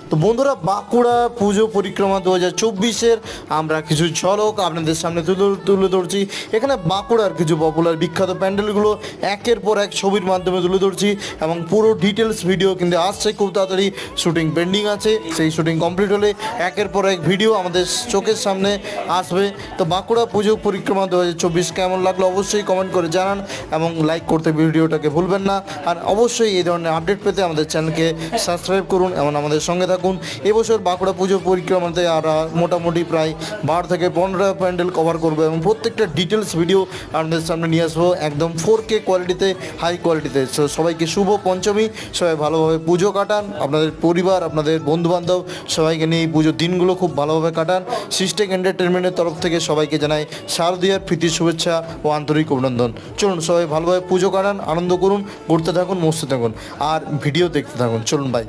তো বন্ধুরা, বাঁকুড়া পুজো পরিক্রমা 2024-এর আমরা কিছু ঝলক আপনাদের সামনে তুলে ধরছি। এখানে বাঁকুড়ার কিছু পপুলার বিখ্যাত প্যান্ডেলগুলো একের পর এক ছবির মাধ্যমে তুলে ধরছি এবং পুরো ডিটেলস ভিডিও কিন্তু আসছে খুব তাড়াতাড়ি। শুটিং পেন্ডিং আছে, সেই শুটিং কমপ্লিট হলে একের পর এক ভিডিও আমাদের চোখের সামনে আসবে। তো বাঁকুড়া পুজো পরিক্রমা 2024 কেমন লাগলো অবশ্যই কমেন্ট করে জানান এবং লাইক করতে ভিডিওটাকে ভুলবেন না। আর অবশ্যই এই ধরনের আপডেট পেতে আমাদের চ্যানেলকে সাবস্ক্রাইব করুন এবং আমাদের সঙ্গে থাকুন। এবছর বাঁকুড়া পুজো পরিক্রমাতে আমরা মোটামুটি প্রায় 12 থেকে 15টা প্যান্ডেল কভার করবো এবং প্রত্যেকটা ডিটেলস ভিডিও আপনাদের সামনে নিয়ে আসবো একদম 4K কোয়ালিটিতে, হাই কোয়ালিটিতে। সবাইকে শুভ পঞ্চমী, সবাই ভালোভাবে পুজো কাটান, আপনাদের পরিবার, আপনাদের বন্ধুবান্ধব সবাইকে নিয়ে এই পুজোর দিনগুলো খুব ভালোভাবে কাটান। সিস্টেক এন্টারটেনমেন্টের তরফ থেকে সবাইকে জানাই শারদীয়ার প্রীতি শুভেচ্ছা ও আন্তরিক অভিনন্দন। চলুন সবাই ভালোভাবে পুজো কাটান, আনন্দ করুন, ঘুরতে থাকুন, মস্তে থাকুন আর ভিডিও দেখতে থাকুন। চলুন বাই।